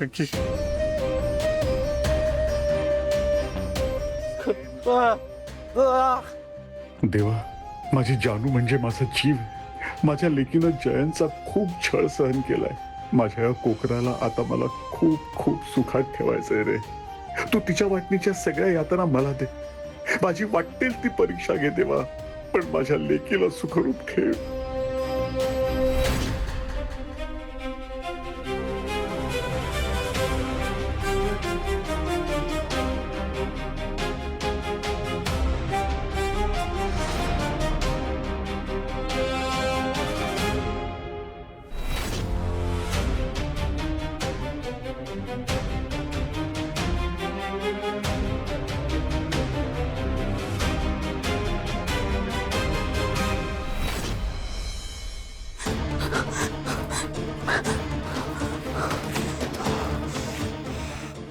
पिंकी देवा, माझी जानू म्हणजे माझा जीव आहे. माझ्या लेकीनं जयंतचा खूप छळ सहन केलाय. माझ्या या कोकराला आता मला खूप खूप सुखात ठेवायचंय रे. तू तिच्या वाटणीच्या सगळ्या यातना मला दे. माझी वाटेल ती परीक्षा घे देवा, पण माझ्या लेकीला सुखरूप ठेव.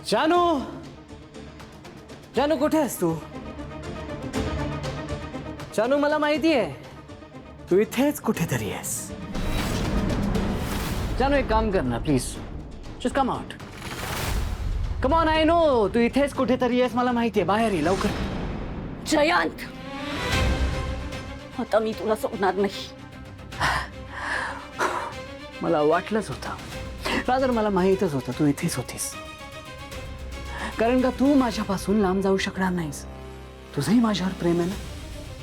जानू, जानू कुठे आहेस तू? जानू, मला माहिती आहे तू इथेच कुठेतरी आहेस. जानू, एक काम कर ना please, just come out. Come on, I know तू इथेच कुठेतरी आहेस, मला माहिती आहे. बाहेर ये लवकर. जयंत, आता मी तुला सोडणार नाही. मला वाटलंच होतं, रादर मला माहीतच होतं तू इथेच होतीस. कारण का तू माझ्यापासून लांब जाऊ शकणार नाहीस. तुझंही माझ्यावर प्रेम आहे ना.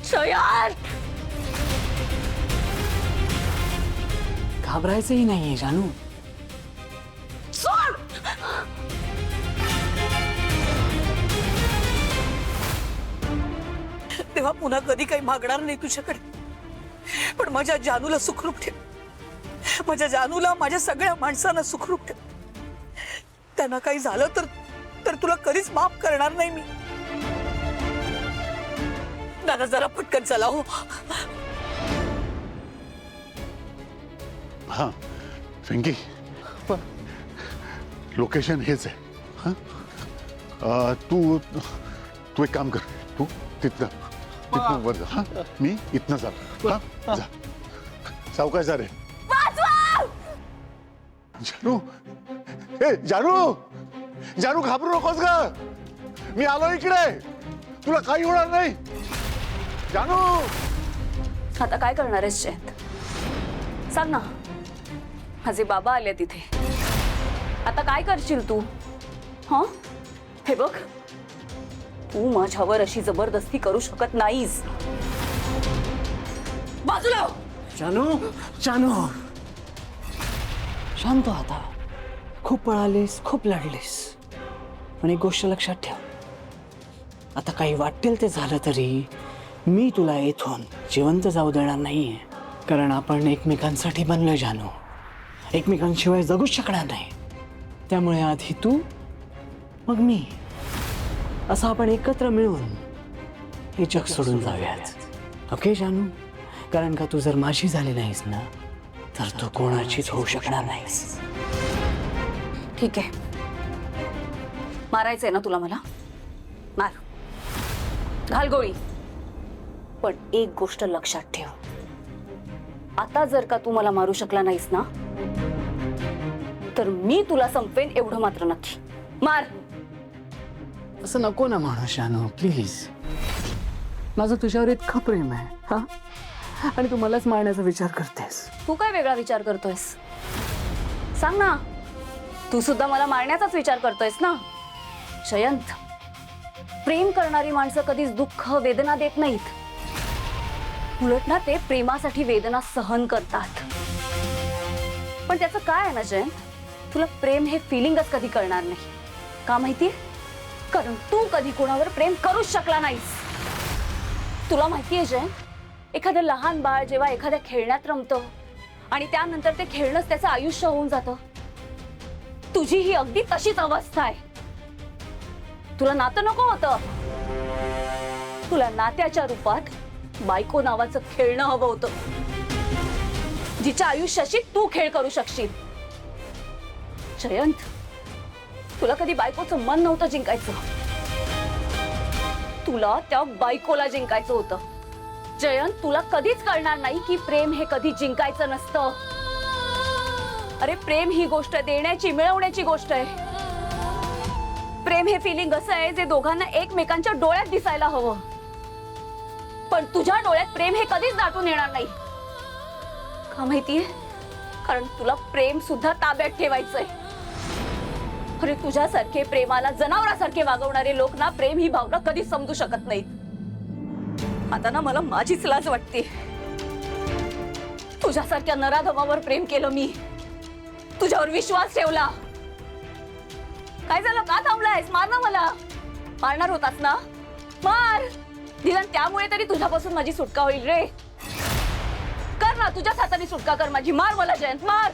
जयंत, घाबरायचंही नाहीये जानू. सोड. तेव्हा पुन्हा कधी काही मागणार नाही तुझ्याकडे, पण माझ्या जानूला सुखरूप ठेव. माझ्या जानूला, माझ्या सगळ्या माणसांना सुखरूप ठेव. त्यांना काही झालं तर तुला कधीच माफ करणार नाही मी. दादा, जरा पटकन चला हो. हा पिंकी, लोकेशन हेच आहे. हा, तू तू एक काम कर, तू तिथनं वर जा. हा, मी इथनं जा. हा, जा. सावकाश जा रे. जानू, ए जानू, जानू घाबरू नकोस ग. मी आलो इकडे, तुला काही होणार नाही. जानू, आता काय करणार आहेस जयंत? सांग ना. माझे बाबा आले तिथे, आता काय करशील तू? हा, हे बघ, तू माझ्यावर अशी जबरदस्ती करू शकत नाहीस. बाजूला हो. जानू, जानू, शांत हो आता. खूप पळालीस, खूप लढलीस, पण एक गोष्ट लक्षात ठेव, आता काही वाटेल ते झालं तरी मी तुला इथून जिवंत जाऊ देणार नाहीये. कारण आपण एकमेकांसाठी बनलोय जानू, एकमेकांशिवाय जगूच शकणार नाही. त्यामुळे आधी तू मग मी, असं आपण एकत्र मिळून हे जग सोडून जाऊयात. ओके जानू? कारण का तू जर माझी झाली नाहीस ना, तर तू कोणाचीच होऊ शकणार नाहीस. ठीक आहे, मारायचंय ना तुला मला? मार, घाल गोळी. पण एक गोष्ट लक्षात ठेव, आता जर का तू मला मारू शकला नाहीस ना, तर मी तुला संपवेन एवढं मात्र नक्की. मार. असं नको ना म्हणू जानू, प्लीज. माझं तुझ्यावर इतकं प्रेम आहे, हा, आणि तू मलाच मारण्याचा विचार करतेस. तू काय वेगळा विचार करतोयस? सांग ना. तू सुद्धा मला मारण्याचाच विचार करतोयस ना? जयंत, प्रेम करणारी माणसं कधीच दुःख, वेदना देत नाहीत. उलट ना, ते प्रेमासाठी वेदना सहन करतात. पण त्याचं काय आहे ना जयंत, तुला प्रेम हे फिलिंगच कधी कळणार नाही. का माहितीये? कारण तू कधी कोणावर प्रेम करूच शकला नाहीस. तुला माहितीये जयंत, एखादं लहान बाळ जेव्हा एखाद्या खेळण्यात रमतं आणि त्यानंतर ते खेळणंच त्याचं आयुष्य होऊन जातं, तुझी ही अगदी तशीच अवस्था आहे. तुला नातं नको होतं, तुला नात्याच्या रूपात बायको नावाचं खेळणं हवं होतं, जिच्या आयुष्याशी तू खेळ करू शकशील. जयंत, तुला कधी बायकोचं मन नव्हतं जिंकायचं, तुला त्या बायकोला जिंकायचं होतं. जयंत, तुला कधीच कळणार नाही की प्रेम हे कधी जिंकायचं नसतं. अरे प्रेम ही गोष्ट देण्याची मिळवण्याची गोष्ट आहे. प्रेम हे फिलिंग असं आहे जे दोघांना एकमेकांच्या डोळ्यात दिसायला हवं. पण तुझ्या डोळ्यात प्रेम हे कधीच दाटून येणार नाही. का माहितीये? कारण तुला प्रेम सुद्धा ताब्यात ठेवायचंय. अरे तुझ्यासारखे प्रेमाला जनावरासारखे वागवणारे लोक ना प्रेम ही भावना कधीच समजू शकत नाहीत. आता ना मला माझीच लाज वाटते. तुझ्यासारख्या नराधमावर प्रेम केलं मी, तुझ्यावर विश्वास ठेवला. काय झालं? का थांबलायस? मार ना मला. मारणार होतास ना? मार. निदान त्यामुळे तरी तुझ्यापासून माझी सुटका होईल रे. कर ना, तुझ्याच हाताने सुटका कर माझी. मार मला जयंत, मार.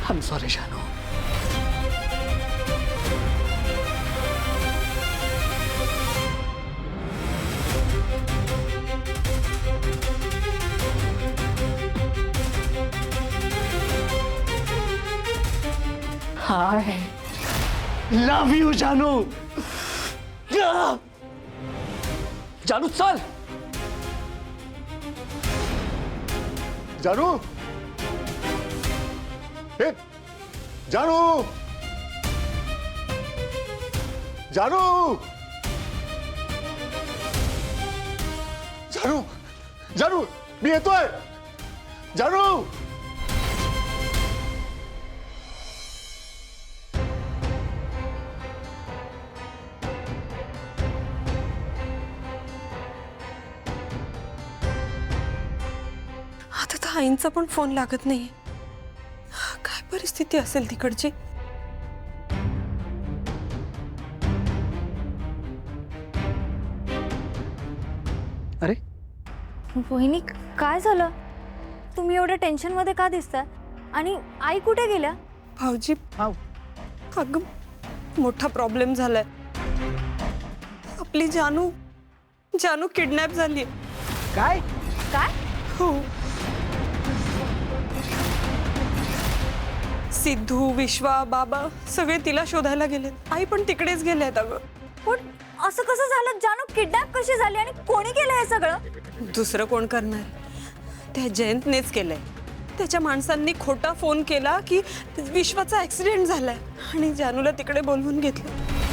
I'm sorry, Janu. I love you, Janu. Janu, चल. जानू, हे जानू, जानू, जानू, जानू, मी येतोय. जानू. आता तर आईंचा पण फोन लागत नाही. काय परिस्थिती असेल तिकडची? अरे वहिनी, काय झालं? तुम्ही एवढ्या टेन्शन मध्ये का दिसताय? आणि आई कुठे गेल्या? भाऊजी, अगं मोठा प्रॉब्लेम झालाय. आपली जानू जानू किडनॅप झाली. काय? काय? हो. सिद्धू, विश्वा, बाबा सगळे तिला शोधायला गेले. आई पण तिकडेच गेलेत. अगं पण असं कसं झालं? जानू किडनॅप कशी झाली आणि कोणी केलं हे सगळं? दुसरं कोण करणार? त्या जयंतनेच केलंय. त्याच्या माणसांनी खोटा फोन केला की विश्वाचा ऍक्सिडेंट झालाय आणि जानूला तिकडे बोलवून घेतलं.